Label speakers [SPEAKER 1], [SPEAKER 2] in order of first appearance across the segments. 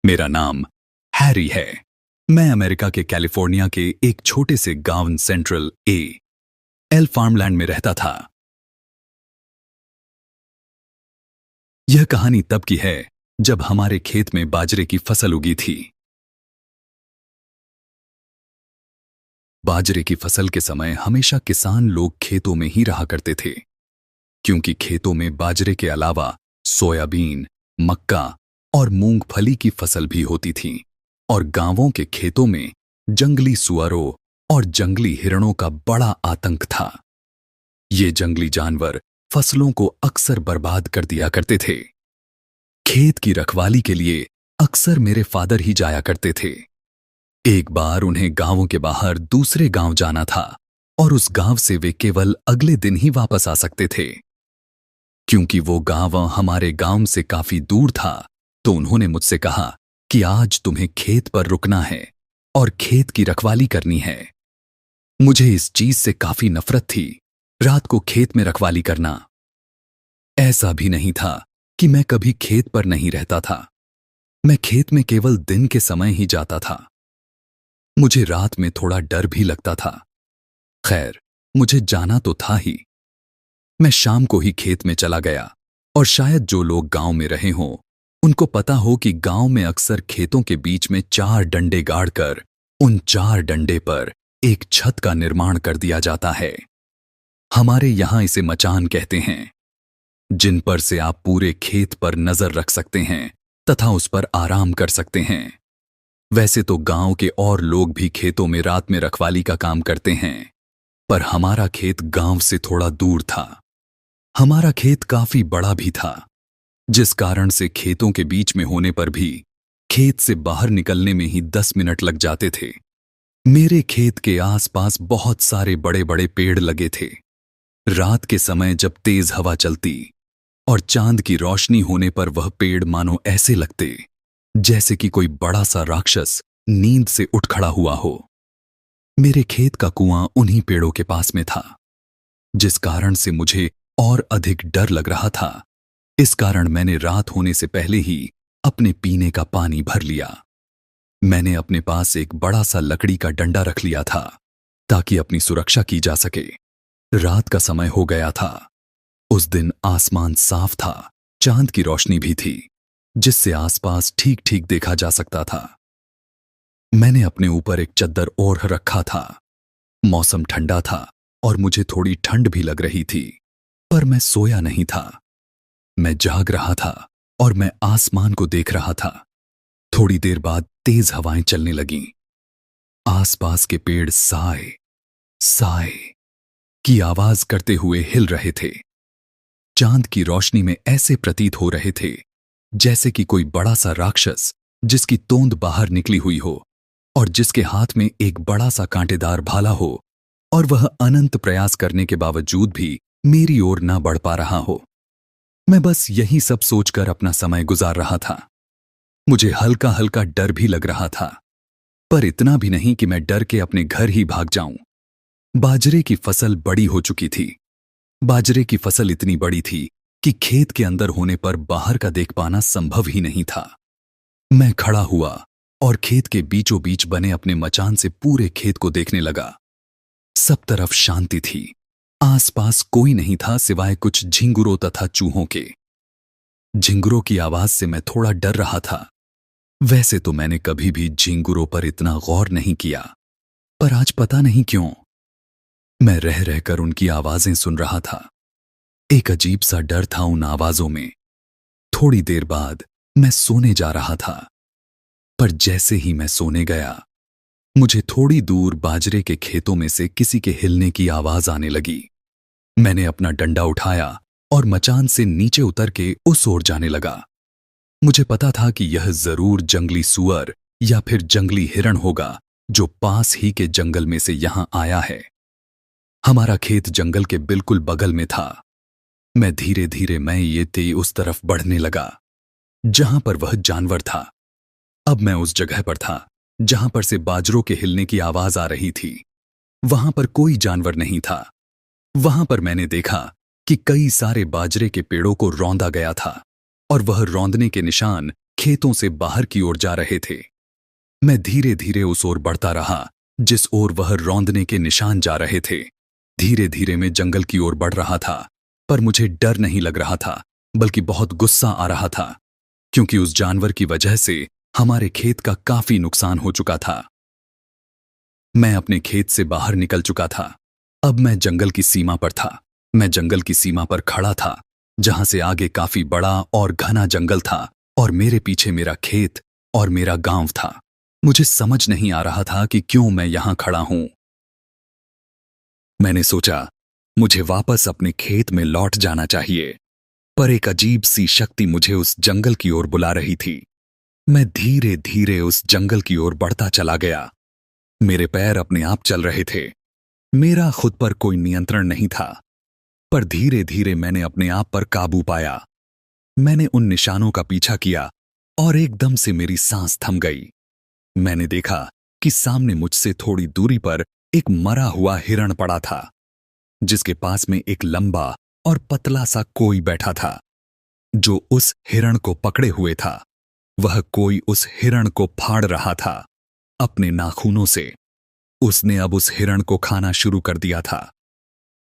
[SPEAKER 1] मेरा नाम हैरी है। मैं अमेरिका के कैलिफोर्निया के एक छोटे से गांव सेंट्रल एल फार्मलैंड में रहता था। यह कहानी तब की है जब हमारे खेत में बाजरे की फसल उगी थी। बाजरे की फसल के समय हमेशा किसान लोग खेतों में ही रहा करते थे, क्योंकि खेतों में बाजरे के अलावा सोयाबीन, मक्का और मूंगफली की फसल भी होती थी। और गांवों के खेतों में जंगली सुअरों और जंगली हिरणों का बड़ा आतंक था। ये जंगली जानवर फसलों को अक्सर बर्बाद कर दिया करते थे। खेत की रखवाली के लिए अक्सर मेरे फादर ही जाया करते थे। एक बार उन्हें गांवों के बाहर दूसरे गांव जाना था और उस गांव से वे केवल अगले दिन ही वापस आ सकते थे। क्योंकि वो गांव हमारे गांव से काफी दूर था, तो उन्होंने मुझसे कहा कि आज तुम्हें खेत पर रुकना है और खेत की रखवाली करनी है। मुझे इस चीज से काफी नफरत थी, रात को खेत में रखवाली करना। ऐसा भी नहीं था कि मैं कभी खेत पर नहीं रहता था। मैं खेत में केवल दिन के समय ही जाता था। मुझे रात में थोड़ा डर भी लगता था। खैर, मुझे जाना तो था ही। मैं शाम को ही खेत में चला गया और शायद जो लोग गांव में रहे हों उनको पता हो कि गांव में अक्सर खेतों के बीच में 4 डंडे गाड़कर उन 4 डंडे पर एक छत का निर्माण कर दिया जाता है। हमारे यहां इसे मचान कहते हैं, जिन पर से आप पूरे खेत पर नजर रख सकते हैं तथा उस पर आराम कर सकते हैं। वैसे तो गांव के और लोग भी खेतों में रात में रखवाली का काम करते हैं, पर हमारा खेत गांव से थोड़ा दूर था। हमारा खेत काफी बड़ा भी था, जिस कारण से खेतों के बीच में होने पर भी खेत से बाहर निकलने में ही 10 मिनट लग जाते थे। मेरे खेत के आसपास बहुत सारे बड़े बड़े पेड़ लगे थे। रात के समय जब तेज हवा चलती और चांद की रोशनी होने पर वह पेड़ मानो ऐसे लगते जैसे कि कोई बड़ा सा राक्षस नींद से उठ खड़ा हुआ हो। मेरे खेत का कुआं उन्हीं पेड़ों के पास में था, जिस कारण से मुझे और अधिक डर लग रहा था। इस कारण मैंने रात होने से पहले ही अपने पीने का पानी भर लिया। मैंने अपने पास एक बड़ा सा लकड़ी का डंडा रख लिया था ताकि अपनी सुरक्षा की जा सके। रात का समय हो गया था। उस दिन आसमान साफ था, चांद की रोशनी भी थी, जिससे आसपास ठीक ठीक देखा जा सकता था। मैंने अपने ऊपर एक चद्दर ओढ़ रखा था। मौसम ठंडा था और मुझे थोड़ी ठंड भी लग रही थी, पर मैं सोया नहीं था। मैं जाग रहा था और मैं आसमान को देख रहा था। थोड़ी देर बाद तेज हवाएं चलने लगीं। आसपास के पेड़ साए साए की आवाज करते हुए हिल रहे थे। चांद की रोशनी में ऐसे प्रतीत हो रहे थे जैसे कि कोई बड़ा सा राक्षस जिसकी तोंद बाहर निकली हुई हो और जिसके हाथ में एक बड़ा सा कांटेदार भाला हो, और वह अनंत प्रयास करने के बावजूद भी मेरी ओर ना बढ़ पा रहा हो। मैं बस यही सब सोचकर अपना समय गुजार रहा था। मुझे हल्का हल्का डर भी लग रहा था, पर इतना भी नहीं कि मैं डर के अपने घर ही भाग जाऊं। बाजरे की फसल बड़ी हो चुकी थी। बाजरे की फसल इतनी बड़ी थी कि खेत के अंदर होने पर बाहर का देख पाना संभव ही नहीं था। मैं खड़ा हुआ और खेत के बीचों बीच बने अपने मचान से पूरे खेत को देखने लगा। सब तरफ शांति थी। आसपास कोई नहीं था सिवाय कुछ झिंगुरों तथा चूहों के। झिंगुरों की आवाज से मैं थोड़ा डर रहा था। वैसे तो मैंने कभी भी झिंगुरों पर इतना गौर नहीं किया, पर आज पता नहीं क्यों मैं रह रहकर उनकी आवाजें सुन रहा था। एक अजीब सा डर था उन आवाजों में। थोड़ी देर बाद मैं सोने जा रहा था, पर जैसे ही मैं सोने गया, मुझे थोड़ी दूर बाजरे के खेतों में से किसी के हिलने की आवाज आने लगी। मैंने अपना डंडा उठाया और मचान से नीचे उतर के उस ओर जाने लगा। मुझे पता था कि यह जरूर जंगली सुअर या फिर जंगली हिरण होगा जो पास ही के जंगल में से यहां आया है। हमारा खेत जंगल के बिल्कुल बगल में था। मैं धीरे धीरे उस तरफ बढ़ने लगा जहां पर वह जानवर था। अब मैं उस जगह पर था जहां पर से बाजरों के हिलने की आवाज आ रही थी। वहां पर कोई जानवर नहीं था। वहां पर मैंने देखा कि कई सारे बाजरे के पेड़ों को रौंदा गया था और वह रौंदने के निशान खेतों से बाहर की ओर जा रहे थे। मैं धीरे धीरे उस ओर बढ़ता रहा जिस ओर वह रौंदने के निशान जा रहे थे। धीरे धीरे मैं जंगल की ओर बढ़ रहा था, पर मुझे डर नहीं लग रहा था, बल्कि बहुत गुस्सा आ रहा था, क्योंकि उस जानवर की वजह से हमारे खेत का काफी नुकसान हो चुका था। मैं अपने खेत से बाहर निकल चुका था। अब मैं जंगल की सीमा पर था। मैं जंगल की सीमा पर खड़ा था, जहां से आगे काफी बड़ा और घना जंगल था और मेरे पीछे मेरा खेत और मेरा गांव था। मुझे समझ नहीं आ रहा था कि क्यों मैं यहां खड़ा हूं। मैंने सोचा, मुझे वापस अपने खेत में लौट जाना चाहिए, पर एक अजीब सी शक्ति मुझे उस जंगल की ओर बुला रही थी। मैं धीरे धीरे उस जंगल की ओर बढ़ता चला गया। मेरे पैर अपने आप चल रहे थे। मेरा खुद पर कोई नियंत्रण नहीं था, पर धीरे धीरे मैंने अपने आप पर काबू पाया। मैंने उन निशानों का पीछा किया और एकदम से मेरी सांस थम गई। मैंने देखा कि सामने मुझसे थोड़ी दूरी पर एक मरा हुआ हिरण पड़ा था, जिसके पास में एक लंबा और पतला सा कोई बैठा था, जो उस हिरण को पकड़े हुए था। वह कोई उस हिरण को फाड़ रहा था अपने नाखूनों से। उसने अब उस हिरण को खाना शुरू कर दिया था।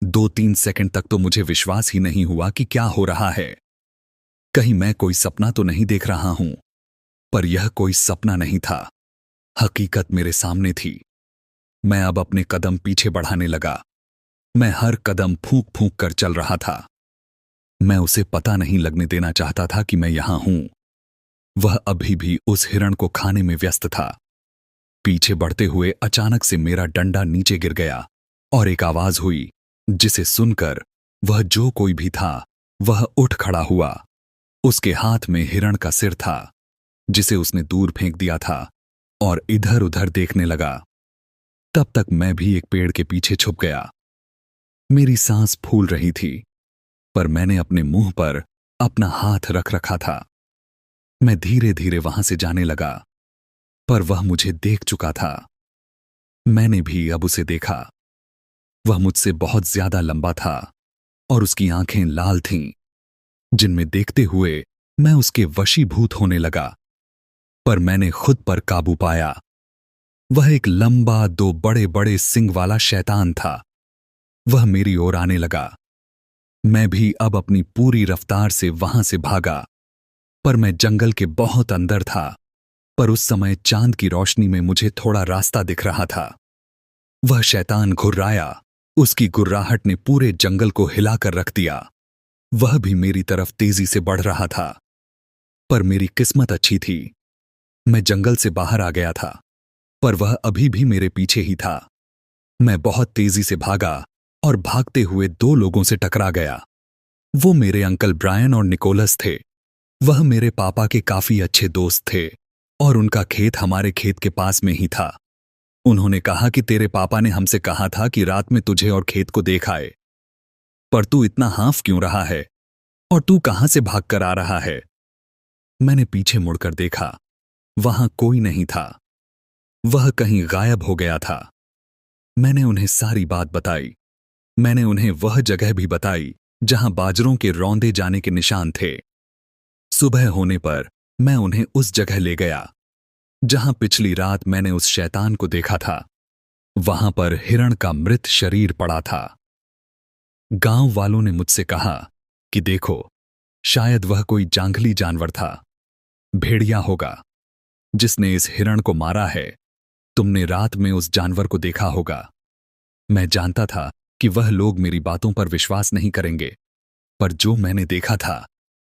[SPEAKER 1] 2-3 सेकंड तक तो मुझे विश्वास ही नहीं हुआ कि क्या हो रहा है। कहीं मैं कोई सपना तो नहीं देख रहा हूं, पर यह कोई सपना नहीं था, हकीकत मेरे सामने थी। मैं अब अपने कदम पीछे बढ़ाने लगा। मैं हर कदम फूंक फूंक कर चल रहा था। मैं उसे पता नहीं लगने देना चाहता था कि मैं यहां हूं। वह अभी भी उस हिरण को खाने में व्यस्त था। पीछे बढ़ते हुए अचानक से मेरा डंडा नीचे गिर गया और एक आवाज हुई, जिसे सुनकर वह जो कोई भी था वह उठ खड़ा हुआ। उसके हाथ में हिरण का सिर था, जिसे उसने दूर फेंक दिया था, और इधर उधर देखने लगा। तब तक मैं भी एक पेड़ के पीछे छुप गया। मेरी सांस फूल रही थी, पर मैंने अपने मुंह पर अपना हाथ रख रखा था। मैं धीरे धीरे वहां से जाने लगा, पर वह मुझे देख चुका था। मैंने भी अब उसे देखा। वह मुझसे बहुत ज्यादा लंबा था और उसकी आंखें लाल थीं, जिनमें देखते हुए मैं उसके वशीभूत होने लगा। पर मैंने खुद पर काबू पाया। वह एक लंबा 2 बड़े बड़े सींग वाला शैतान था। वह मेरी ओर आने लगा। मैं भी अब अपनी पूरी रफ्तार से वहां से भागा, पर मैं जंगल के बहुत अंदर था। पर उस समय चांद की रोशनी में मुझे थोड़ा रास्ता दिख रहा था। वह शैतान घुर्राया। उसकी गुर्राहट ने पूरे जंगल को हिलाकर रख दिया। वह भी मेरी तरफ तेजी से बढ़ रहा था। पर मेरी किस्मत अच्छी थी। मैं जंगल से बाहर आ गया था, पर वह अभी भी मेरे पीछे ही था। मैं बहुत तेजी से भागा और भागते हुए 2 लोगों से टकरा गया। वो मेरे अंकल ब्रायन और निकोलस थे। वह मेरे पापा के काफी अच्छे दोस्त थे और उनका खेत हमारे खेत के पास में ही था। उन्होंने कहा कि तेरे पापा ने हमसे कहा था कि रात में तुझे और खेत को देख आए, पर तू इतना हाफ क्यों रहा है और तू कहां से भागकर आ रहा है? मैंने पीछे मुड़कर देखा। वहां कोई नहीं था। वह कहीं गायब हो गया था। मैंने उन्हें सारी बात बताई। मैंने उन्हें वह जगह भी बताई जहां बाजरों के रौंदे जाने के निशान थे। सुबह होने पर मैं उन्हें उस जगह ले गया जहां पिछली रात मैंने उस शैतान को देखा था। वहां पर हिरण का मृत शरीर पड़ा था। गांव वालों ने मुझसे कहा कि देखो, शायद वह कोई जांगली जानवर था, भेड़िया होगा, जिसने इस हिरण को मारा है। तुमने रात में उस जानवर को देखा होगा। मैं जानता था कि वह लोग मेरी बातों पर विश्वास नहीं करेंगे, पर जो मैंने देखा था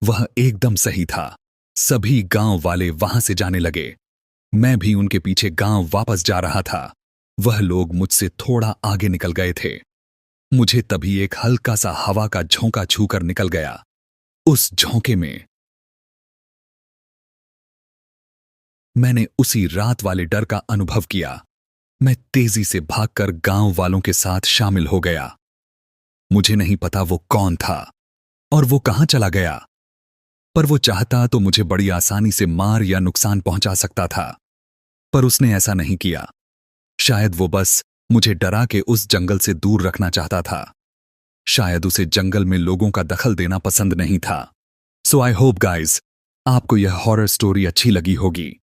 [SPEAKER 1] वह एकदम सही था। सभी गांव वाले वहां से जाने लगे। मैं भी उनके पीछे गांव वापस जा रहा था। वह लोग मुझसे थोड़ा आगे निकल गए थे। मुझे तभी एक हल्का सा हवा का झोंका छूकर निकल गया। उस झोंके में मैंने उसी रात वाले डर का अनुभव किया। मैं तेजी से भागकर गांव वालों के साथ शामिल हो गया। मुझे नहीं पता वो कौन था और वो कहां चला गया, पर वो चाहता तो मुझे बड़ी आसानी से मार या नुकसान पहुंचा सकता था, पर उसने ऐसा नहीं किया। शायद वो बस मुझे डरा के उस जंगल से दूर रखना चाहता था। शायद उसे जंगल में लोगों का दखल देना पसंद नहीं था। सो आई होप गाइज आपको यह हॉरर स्टोरी अच्छी लगी होगी